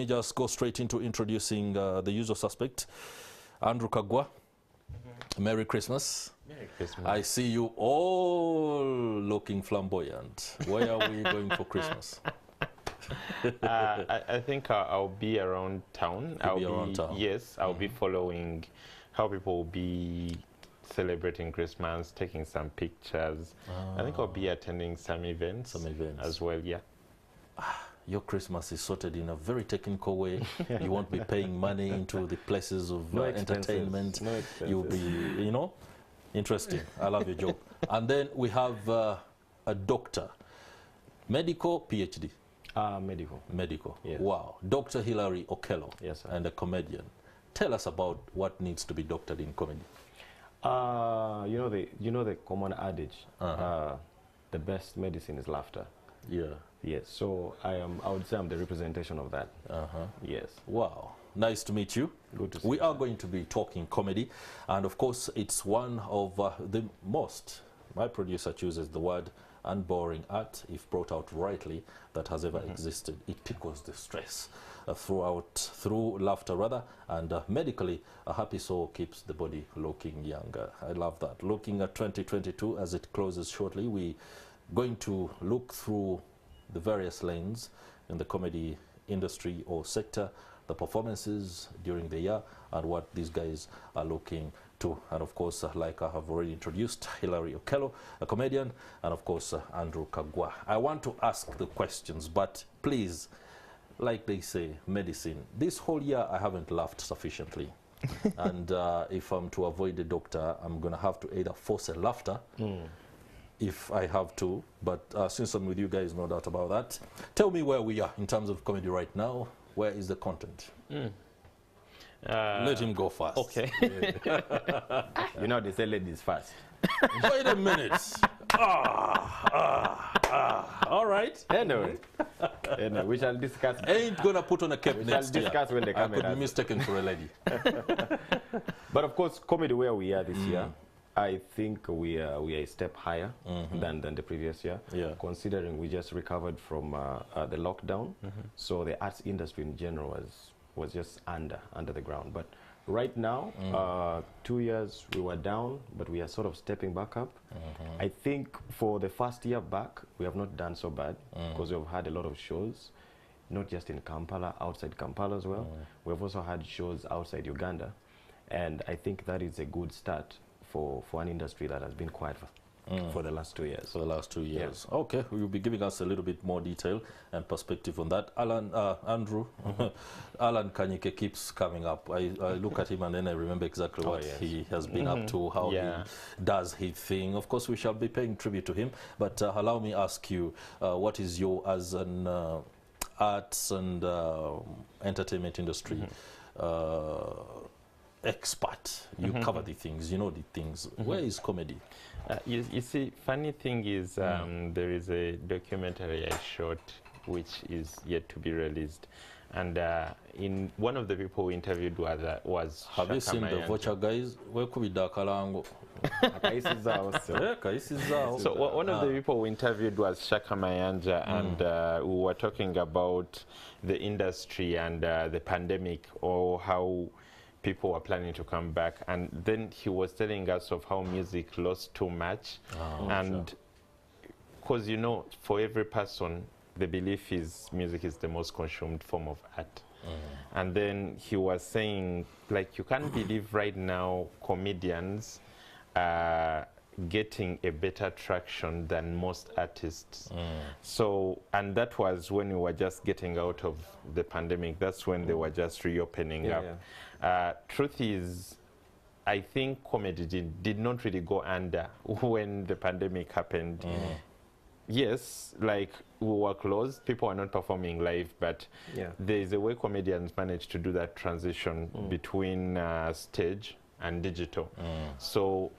Just go straight into introducing the usual suspect, Andrew Kaggwa. Merry Christmas. Merry Christmas. I see you all looking flamboyant. Where are we going for Christmas? I think I'll be around town. Yes, I'll be following how people will be celebrating Christmas, taking some pictures. I think I'll be attending some events as well, yeah. Your Christmas is sorted in a very technical way. You won't be paying money into the places of entertainment. No You'll be, you know, interesting. I love your job. And then we have a doctor, medical, PhD. Medical. Medical. Yes. Wow. Dr. Hilary Okello. Yes, sir. And a comedian. Tell us about what needs to be doctored in comedy. You know the common adage. The best medicine is laughter. Yeah. Yes. So I would say I'm the representation of that. Yes. Wow. Nice to meet you. Good to see We you. are going to be talking comedy, and of course it's one of the most, my producer chooses the word, unboring art, if brought out rightly, that has ever existed. It tickles the stress through laughter rather, and medically a happy soul keeps the body looking younger. I love that. Looking at 2022 as it closes shortly, we going to look through the various lanes in the comedy industry or sector, the performances during the year, and what these guys are looking to. And of course, like I have already introduced, Hilary Okello, a comedian, and of course, Andrew Kaggwa. I want to ask the questions, but please, like they say, medicine. This whole year, I haven't laughed sufficiently. And if I'm to avoid the doctor, I'm going to have to either force a laughter, if I have to, but since I'm with you guys, no doubt about that. Tell me where we are in terms of comedy right now. Where is the content? Let him go first. Okay. You know, they say ladies first. Wait a minute. All right. Anyway, we shall discuss. Ain't gonna put on a cape next year. Discuss when the I camera could be mistaken for a lady. But of course, comedy where we are this year, I think we are a step higher than the previous year, considering we just recovered from the lockdown. So the arts industry in general was just under the ground. But right now, 2 years we were down, but we are sort of stepping back up. I think for the first year back, we have not done so bad because we've had a lot of shows, not just in Kampala, outside Kampala as well. We've also had shows outside Uganda. And I think that is a good start for an industry that has been quiet for the last 2 years. For the last 2 years. Yeah. Okay, you'll be giving us a little bit more detail and perspective on that. Andrew, Alan Kanyike keeps coming up. I look at him and then I remember exactly what he has been up to, how he does his thing. Of course, we shall be paying tribute to him, but allow me ask you, what is your, as an arts and entertainment industry expert, you cover the things, you know the things. Where is comedy? You see, funny thing is there is a documentary I shot which is yet to be released, and in one of the people we interviewed was have you seen the voucher guys? Where could be Dakalango? So one of the people we interviewed was Shaka Mayanja, and we were talking about the industry and the pandemic, or how people were planning to come back, and then he was telling us of how music lost too much, and because you know, for every person the belief is music is the most consumed form of art. And then he was saying, like, you can't believe right now comedians are getting a better traction than most artists. So, and that was when we were just getting out of the pandemic. That's when they were just reopening up. Truth is, I think comedy did not really go under when the pandemic happened. Yes, like, we were closed, people are not performing live, but there is a way comedians managed to do that transition between stage and digital. So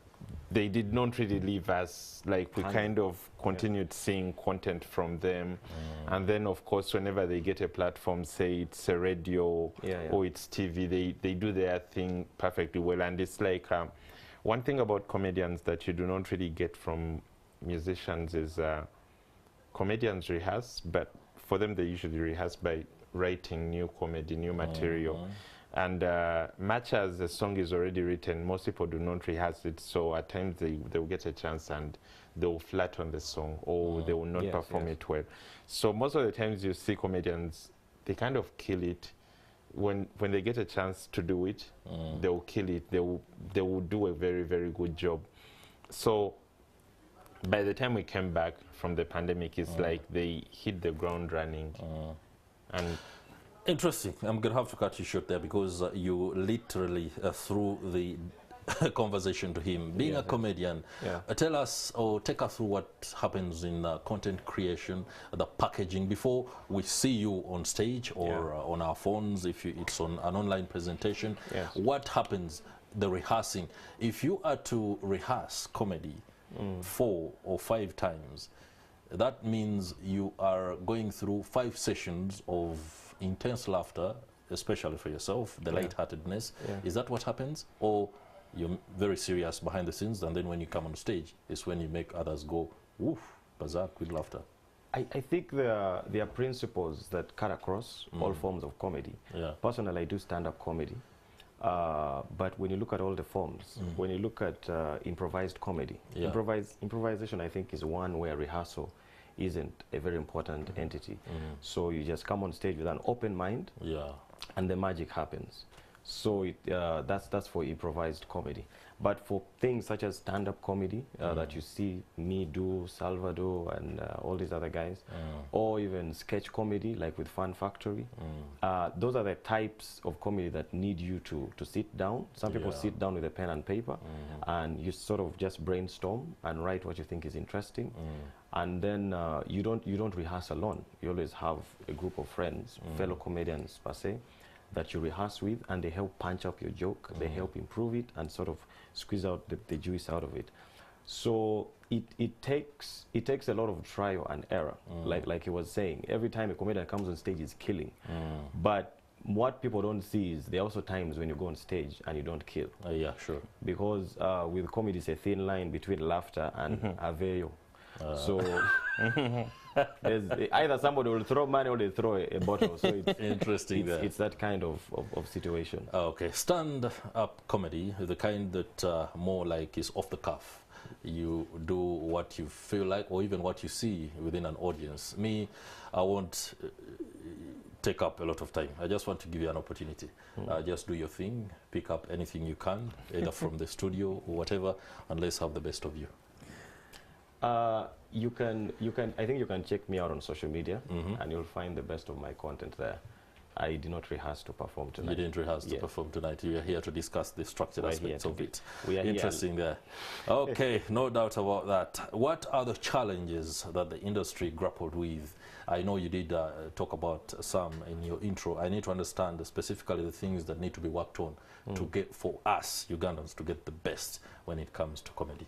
they did not really leave us, like, we kind of continued seeing content from them. And then, of course, whenever they get a platform, say it's a radio or it's TV, they do their thing perfectly well. And it's like, one thing about comedians that you do not really get from musicians is comedians rehearse, but for them they usually rehearse by writing new comedy, new material. And much as the song is already written, most people do not rehearse it. So at times they will get a chance and they will flat on the song, or they will not perform it well. So most of the times you see comedians, they kind of kill it. When they get a chance to do it, they will kill it. They will do a very, very good job. So by the time we came back from the pandemic, it's like they hit the ground running. And interesting. I'm going to have to cut you short there because you literally threw the conversation to him. Being a comedian, tell us or take us through what happens in content creation, the packaging before we see you on stage or on our phones, if it's on an online presentation. What happens, the rehearsing? If you are to rehearse comedy 4 or 5 times, that means you are going through 5 sessions of intense laughter, especially for yourself, the lightheartedness. Is that what happens? Or you're very serious behind the scenes, and then when you come on stage, it's when you make others go, woof, berserk with laughter? I think there are principles that cut across all forms of comedy. Personally, I do stand-up comedy. But when you look at all the forms, when you look at improvised comedy, improvisation, I think, is one where rehearsal isn't a very important entity. So you just come on stage with an open mind, and the magic happens. So that's for improvised comedy. But for things such as stand-up comedy that you see me do, Salvador, and all these other guys, or even sketch comedy like with Fun Factory, those are the types of comedy that need you to sit down. Some people sit down with a pen and paper, and you sort of just brainstorm and write what you think is interesting. And then you don't rehearse alone. You always have a group of friends, fellow comedians per se, that you rehearse with, and they help punch up your joke, they help improve it and sort of squeeze out the juice out of it. So it takes a lot of trial and error, like he was saying. Every time a comedian comes on stage, is killing. But what people don't see is there are also times when you go on stage and you don't kill. Because with comedy, it's a thin line between laughter and aveyo. So either somebody will throw money or they throw a bottle. So it's interesting. It's that kind of situation. Okay, stand-up comedy, the kind that more like is off the cuff. You do what you feel like, or even what you see within an audience. Me, I won't take up a lot of time. I just want to give you an opportunity. Just do your thing, pick up anything you can, either from the studio or whatever, and let's have the best of you. You can. I think you can check me out on social media, and you'll find the best of my content there. I did not rehearse to perform tonight. You didn't rehearse to perform tonight. You are here to discuss the structured aspects of it. We are interesting there. Okay, no doubt about that. What are the challenges that the industry grappled with? I know you did talk about some in your intro. I need to understand specifically the things that need to be worked on to get, for us Ugandans, to get the best when it comes to comedy.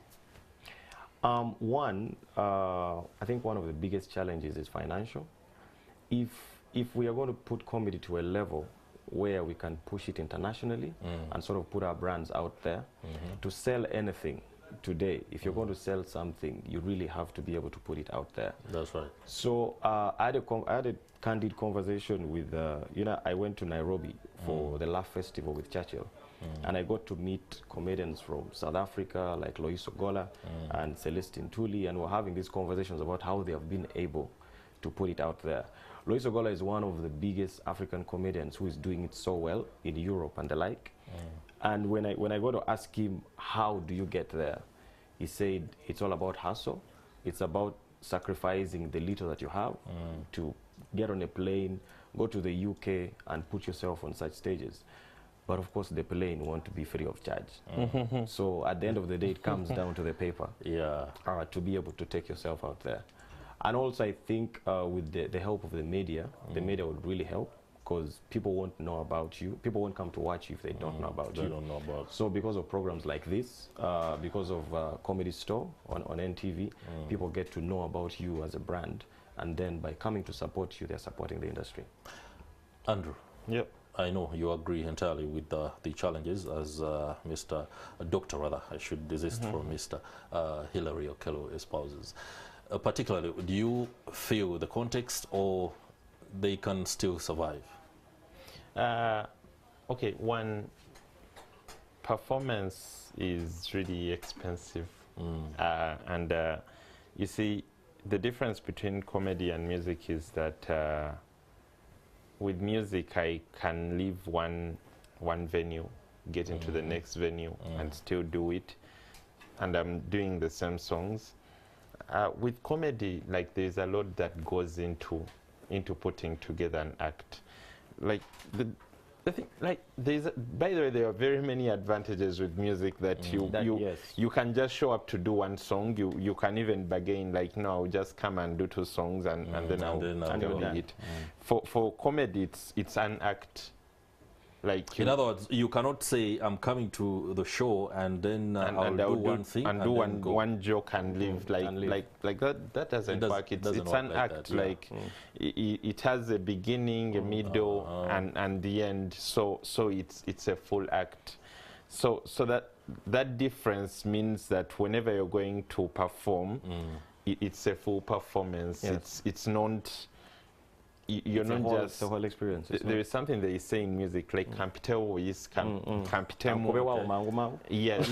I think one of the biggest challenges is financial. If we are going to put comedy to a level where we can push it internationally and sort of put our brands out there, to sell anything today, if you're going to sell something, you really have to be able to put it out there. That's right. So I had a candid conversation with, I went to Nairobi for the Laugh Festival with Churchill. And I got to meet comedians from South Africa, like Lois Ogola and Celestine Tuli, and we're having these conversations about how they have been able to put it out there. Lois Ogola is one of the biggest African comedians who is doing it so well in Europe and the like. And when I got to ask him, how do you get there? He said, it's all about hustle. It's about sacrificing the little that you have to get on a plane, go to the UK and put yourself on such stages. But of course, the plane won't be free of charge. So at the end of the day, it comes down to the paper to be able to take yourself out there. And also, I think with the help of the media would really help, because people won't know about you. People won't come to watch you if they don't know about you. So because of programs like this, because of Comedy Store on NTV, people get to know about you as a brand. And then by coming to support you, they're supporting the industry. Andrew. Yep. I know you agree entirely with the challenges, as Dr. rather, I should desist from Mr. Hilary Okello espouses. Particularly, do you feel the context or they can still survive? Okay, one, performance is really expensive. And you see, the difference between comedy and music is that with music, I can leave one venue, get into the next venue, and still do it. And I'm doing the same songs. With comedy, like, there's a lot that goes into putting together an act. Like the thing, like, by the way, there are very many advantages with music that you can just show up to do one song. You can even bargain, like, no, I'll just come and do 2 songs and then I'll do it. For comedy, it's an act. Like, in other words, you cannot say, I'm coming to the show and then I'll do one thing and do one joke and leave. Like that doesn't work. It's an act. Like, it has a beginning, a middle, and the end. So it's a full act. So that difference means that whenever you're going to perform, it's a full performance. Yes. It's not. You're not just the whole experience. There is something they say in music, like campitemo is campitemo. Yes.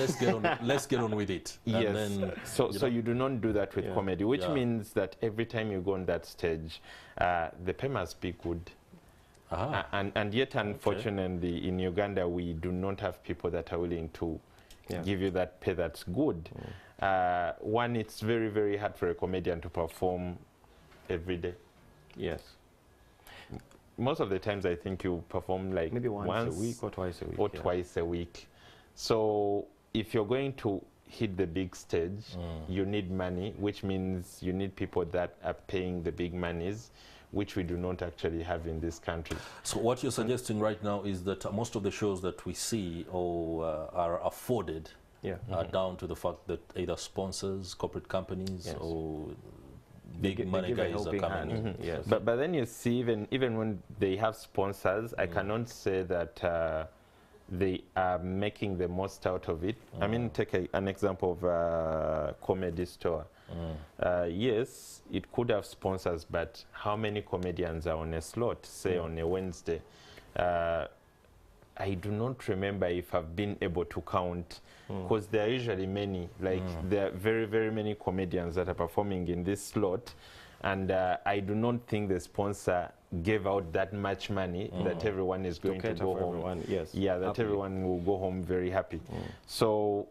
Let's get on with it. Yes. Then, so you do not do that with comedy, which means that every time you go on that stage, the pay must be good. And yet, unfortunately, in Uganda, we do not have people that are willing to give you that pay that's good. One, it's very, very hard for a comedian to perform every day. Yes. Most of the times, I think you perform like maybe once a week or twice a week. Or twice a week. So if you're going to hit the big stage, you need money, which means you need people that are paying the big monies, which we do not actually have in this country. So what you're suggesting right now is that most of the shows that we see are afforded are down to the fact that either sponsors, corporate companies, or big money guys are coming. Yes. But then you see, even when they have sponsors, I cannot say that they are making the most out of it. I mean, take an example of a comedy store. Yes, it could have sponsors, but how many comedians are on a slot, say on a Wednesday? I do not remember if I've been able to count, because there are usually many, like there are very, very many comedians that are performing in this slot, and I do not think the sponsor gave out that much money that everyone is going to go home. That everyone will go home very happy. So,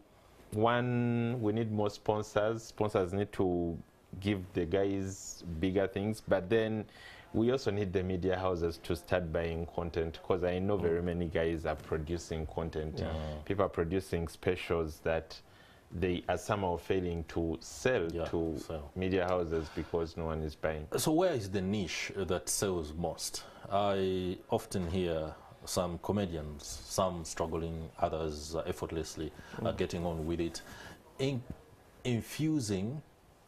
one, we need more sponsors. Sponsors need to give the guys bigger things, but then we also need the media houses to start buying content, because I know very many guys are producing content. People are producing specials that they are somehow failing to sell to media houses because no one is buying. So where is the niche that sells most? I often hear some comedians, some struggling, others effortlessly getting on with it, infusing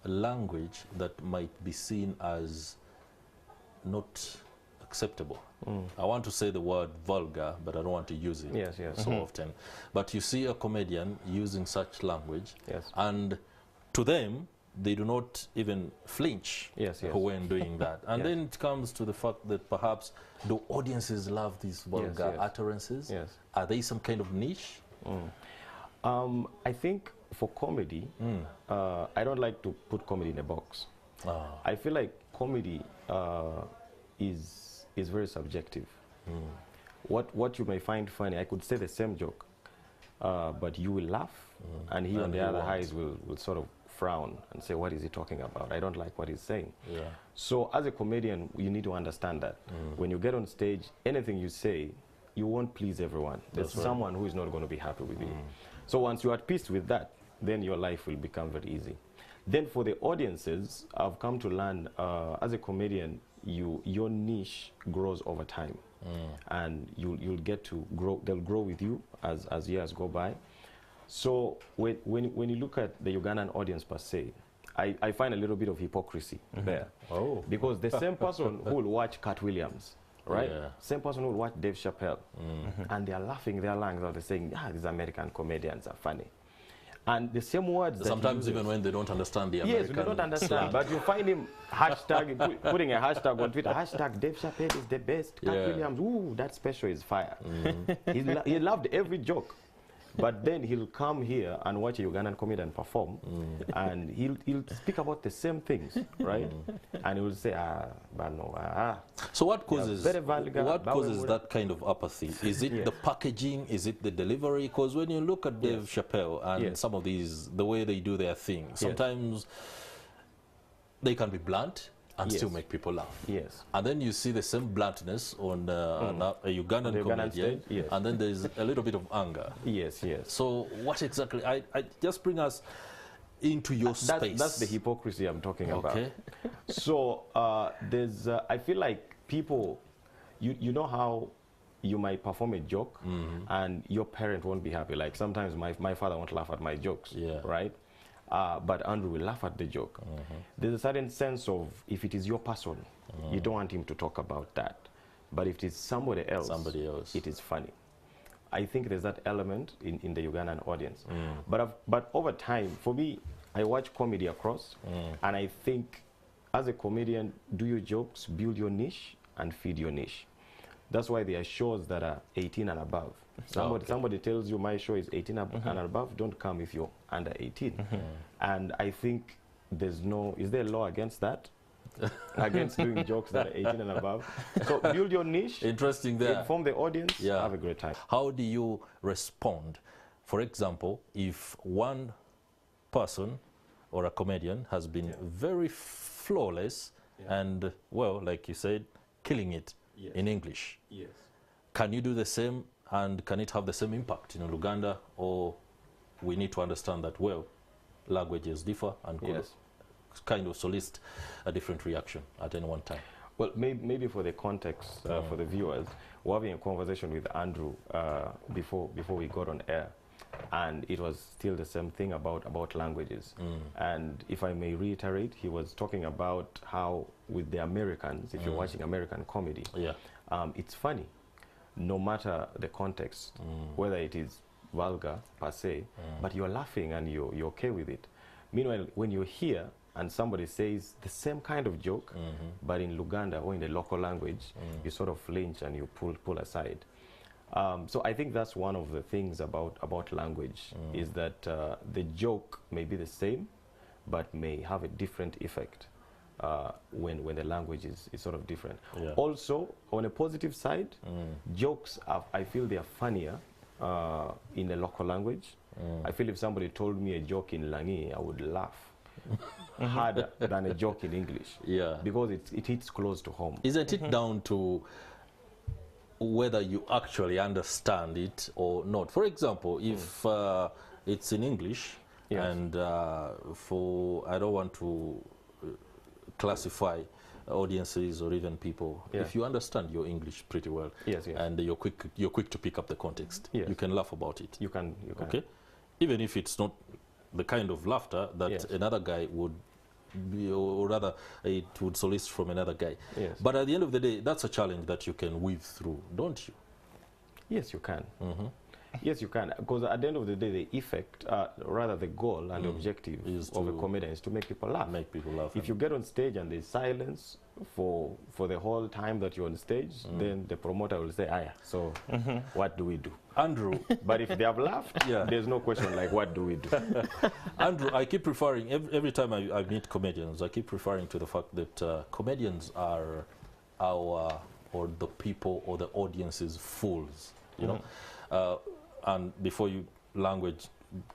a language that might be seen as not acceptable. I want to say the word vulgar, but I don't want to use it so often. But you see a comedian using such language, and to them, they do not even flinch when doing that. And then it comes to the fact that perhaps the audiences love these vulgar utterances. Are they some kind of niche? I think for comedy, I don't like to put comedy in a box. I feel like comedy is very subjective. What you may find funny, I could say the same joke, but you will laugh, and he on the other eyes will sort of frown and say, what is he talking about? I don't like what he's saying. So as a comedian, you need to understand that when you get on stage, anything you say, you won't please everyone. There's someone who is not going to be happy with you. So once you're at peace with that, then your life will become very easy. Then for the audiences, I've come to learn, as a comedian, your niche grows over time. And you'll get to grow, they'll grow with you as years go by. So when you look at the Ugandan audience per se, I find a little bit of hypocrisy there. Because the same person who will watch Cat Williams, right? Same person who will watch Dave Chappelle, and they're laughing their lungs out, they're saying, these American comedians are funny. And the same words sometimes even when they don't understand the American yes, they don't understand. Slang. But you find him putting a hashtag on Twitter. Hashtag Dave Chappelle is the best. Cat Williams, ooh, that special is fire. He loved every joke. But then he'll come here and watch a Ugandan comedian perform, and he'll speak about the same things, right? And he will say, but no, So what causes that kind of apathy? Is it the packaging? Is it the delivery? Because when you look at Dave Chappelle and some of these, the way they do their thing, sometimes they can be blunt and still make people laugh. Yes. And then you see the same bluntness on a Ugandan comedian, and then there's a little bit of anger. Yes, yes. So what exactly, I just bring us into your space. That's the hypocrisy I'm talking about. So there's, I feel like people, you know how you might perform a joke and your parent won't be happy. Like sometimes my father won't laugh at my jokes, right? But Andrew will laugh at the joke. There's a certain sense of, if it is your person, you don't want him to talk about that. But if it is somebody else, it is funny. I think there's that element in the Ugandan audience. But over time, for me, I watch comedy across, and I think as a comedian, do your jokes, build your niche, and feed your niche. That's why there are shows that are 18 and above. Somebody tells you my show is 18 and above, don't come if you're under 18. And I think is there a law against that? Against doing jokes that are 18 and above? So build your niche. Interesting there. Inform the audience, have a great time. How do you respond? For example, if one person or a comedian has been very flawless and, well, like you said, killing it in English. Can you do the same, and can it have the same impact in Uganda, or we need to understand that, well, languages differ and could kind of solicit a different reaction at any one time? Well, maybe for the context, for the viewers, we're having a conversation with Andrew before we got on air, and it was still the same thing about languages. And if I may reiterate, he was talking about how with the Americans, if you're watching American comedy, it's funny, no matter the context, whether it is vulgar per se, but you're laughing and you're okay with it. Meanwhile, when you're here and somebody says the same kind of joke, but in Luganda or in the local language, you sort of flinch and you pull aside. So I think that's one of the things about language, is that the joke may be the same, but may have a different effect when the language is sort of different. Also, on a positive side, jokes, I feel they are funnier in the local language. I feel if somebody told me a joke in Langi, I would laugh harder than a joke in English. Because it hits close to home. Isn't it down to whether you actually understand it or not? For example, if it's in English, and I don't want to classify audiences or even people, if you understand your English pretty well, and you're quick to pick up the context, you can laugh about it. You can. Okay, even if it's not the kind of laughter that another guy would be, or rather it would solicit from another guy. But at the end of the day, that's a challenge that you can weave through, don't you? Yes, you can. Yes, you can, because at the end of the day, the effect, rather the goal and the objective of a comedian is to make people laugh. If you get on stage and there's silence for the whole time that you're on stage, then the promoter will say, so what do we do? Andrew. But if they have laughed, there's no question like, what do we do? Andrew, I keep referring, every time I meet comedians, I keep referring to the fact that comedians are or the people or the audience's fools, you know? And before language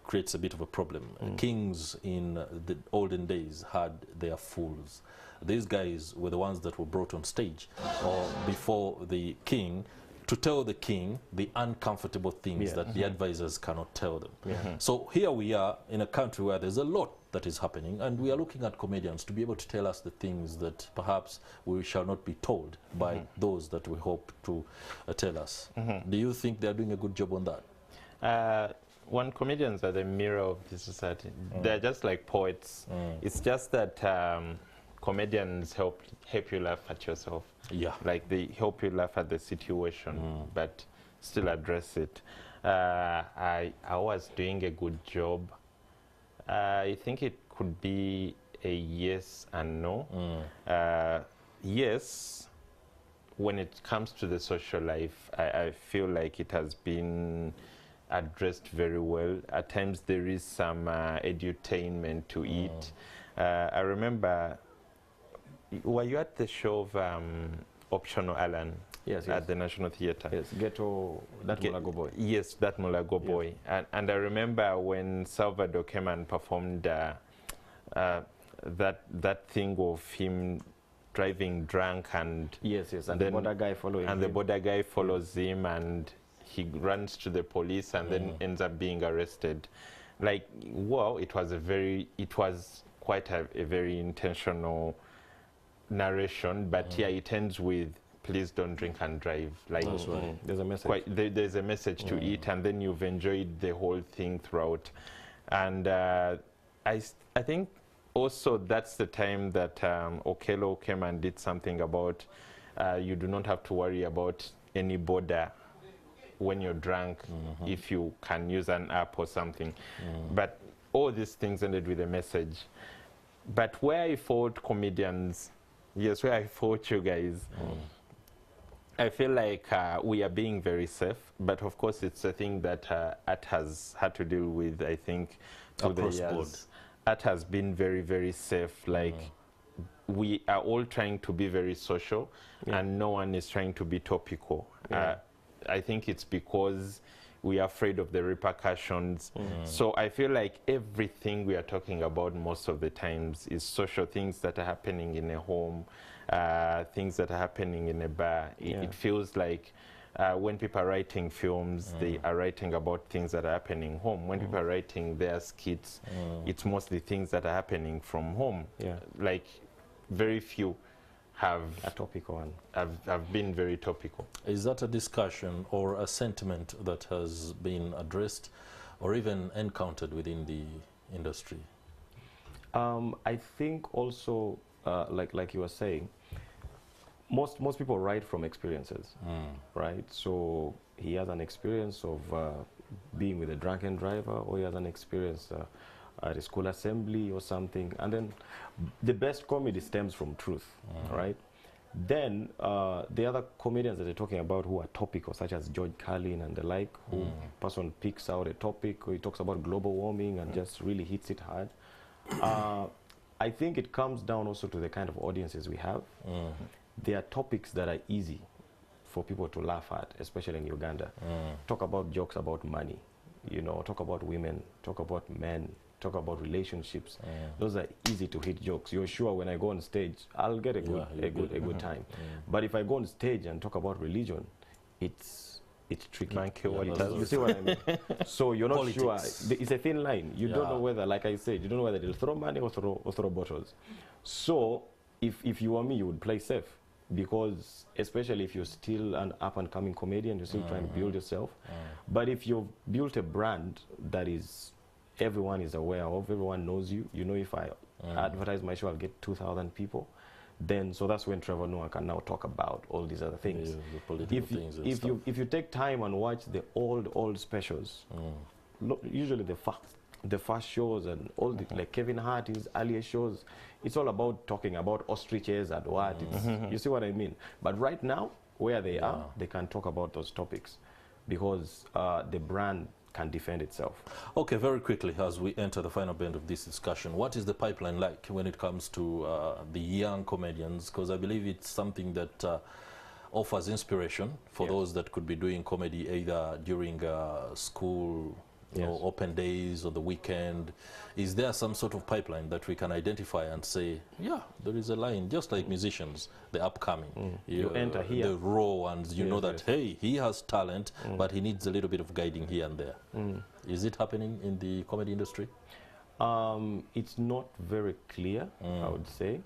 creates a bit of a problem. Kings in the olden days had their fools. These guys were the ones that were brought on stage or before the king to tell the king the uncomfortable things that the advisors cannot tell them. So here we are in a country where there's a lot that is happening, and we are looking at comedians to be able to tell us the things that perhaps we shall not be told by those that we hope to tell us. Do you think they're doing a good job on that? When comedians are the mirror of the society, they're just like poets. It's just that comedians help you laugh at yourself. Like they help you laugh at the situation, but still address it. I was doing a good job I think it could be a yes and no. Yes, when it comes to the social life, I feel like it has been addressed very well. At times there is some edutainment to it. I remember, were you at the show of Optional Alan? Yes, at the National Theatre. Yes, Ghetto, that Mulago boy. Yes, that Mulago boy. And I remember when Salvador came and performed that thing of him driving drunk and and the border guy following and him. the border guy follows him and he runs to the police and then ends up being arrested. Like, wow, it was quite a very intentional narration, but it ends with, please don't drink and drive. Like, that's right. There's a message. There's a message to it, and then you've enjoyed the whole thing throughout. And I think also that's the time that Okello came and did something about you do not have to worry about any border when you're drunk if you can use an app or something. But all these things ended with a message. But where I fought comedians, where I fought you guys, I feel like we are being very safe, but of course it's a thing that art has had to deal with, I think, through the years. Art has been very, very safe. Like, we are all trying to be very social, and no one is trying to be topical. I think it's because we are afraid of the repercussions. So I feel like everything we are talking about most of the times is social things that are happening in a home, things that are happening in a bar. It feels like when people are writing films, they are writing about things that are happening home. When people are writing their skits, it's mostly things that are happening from home. Like, very few have a topical one. Have been very topical. Is that a discussion or a sentiment that has been addressed or even encountered within the industry? I think also, like you were saying, most people write from experiences, right? So he has an experience of being with a drunken driver, or he has an experience at a school assembly or something, and then the best comedy stems from truth, right? Then the other comedians that they're talking about who are topical, such as George Carlin and the like, who person picks out a topic, or he talks about global warming and just really hits it hard. I think it comes down also to the kind of audiences we have. There are topics that are easy for people to laugh at, especially in Uganda. Talk about jokes about money, talk about women, talk about men, talk about relationships. Those are easy to hit jokes. You're sure when I go on stage, I'll get a good time. But if I go on stage and talk about religion, it's tricky. You see what I mean? So you're not sure. It's a thin line. You don't know whether, like I said, you don't know whether they'll throw money or throw bottles. So if you were me, you would play safe, because especially if you're still an up-and-coming comedian, you're still trying to build yourself. But if you've built a brand that is everyone is aware of, everyone knows you, if I advertise my show, I'll get 2,000 people, then so that's when Trevor Noah can now talk about all these other things. The political things and stuff. If you take time and watch the old specials, usually the first shows and all the, like Kevin Hart, his earlier shows, it's all about talking about ostriches and what. You see what I mean? But right now, where they are, they can talk about those topics because the brand can defend itself. Okay, very quickly, as we enter the final bend of this discussion, what is the pipeline like when it comes to the young comedians? Because I believe it's something that offers inspiration for those that could be doing comedy either during school, open days or the weekend. Is there some sort of pipeline that we can identify and say, yeah, there is a line, just like musicians, the upcoming. You enter here. The raw ones, you know that, hey, he has talent, but he needs a little bit of guiding here and there. Is it happening in the comedy industry? It's not very clear, I would say,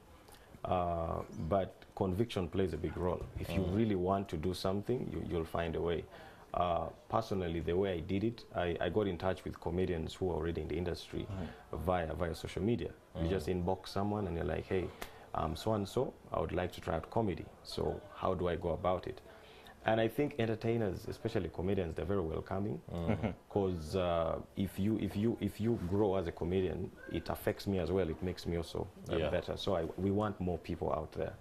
but conviction plays a big role. If you really want to do something, you'll find a way. Personally, the way I did it, I got in touch with comedians who are already in the industry via social media. You just inbox someone and you're like, hey, so and so, I would like to try out comedy. So how do I go about it? And I think entertainers, especially comedians, they're very welcoming. Because if you grow as a comedian, it affects me as well. It makes me also better. So we want more people out there.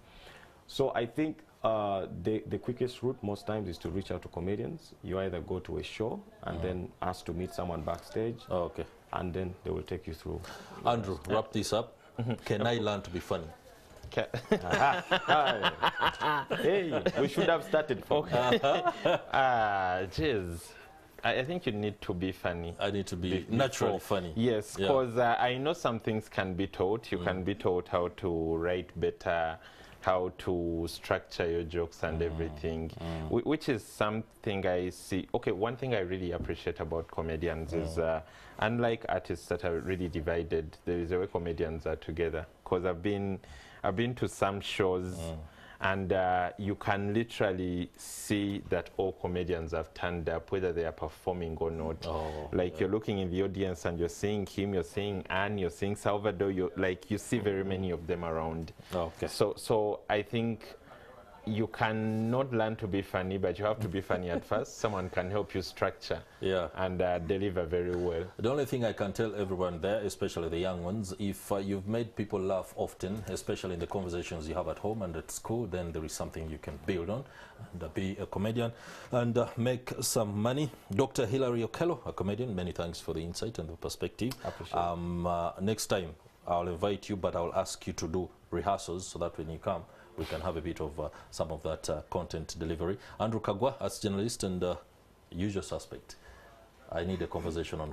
So I think the quickest route most times is to reach out to comedians. You either go to a show and then ask to meet someone backstage. Oh, okay. And then they will take you through. Andrew, wrap this up. Can I learn to be funny? Hey, we should have started. Jeez. I think you need to be funny. I need to be naturally funny. Yes, because I know some things can be taught. You can be taught how to write better, how to structure your jokes and everything, which is something I see. Okay, one thing I really appreciate about comedians is, unlike artists that are really divided, there is a way comedians are together. Because I've been to some shows, and you can literally see that all comedians have turned up, whether they are performing or not. You're looking in the audience and you're seeing him, you're seeing Anne, you're seeing Salvador, you see very many of them around. Okay. So I think you cannot learn to be funny, but you have to be funny at first. Someone can help you structure and deliver very well. The only thing I can tell everyone there, especially the young ones, if you've made people laugh often, especially in the conversations you have at home and at school, then there is something you can build on and be a comedian and make some money. Dr. Hilary Okello, a comedian, many thanks for the insight and the perspective. I appreciate it. Next time, I'll invite you, but I'll ask you to do rehearsals so that when you come, we can have a bit of some of that content delivery. Andrew Kaggwa, as journalist and usual suspect, I need a conversation on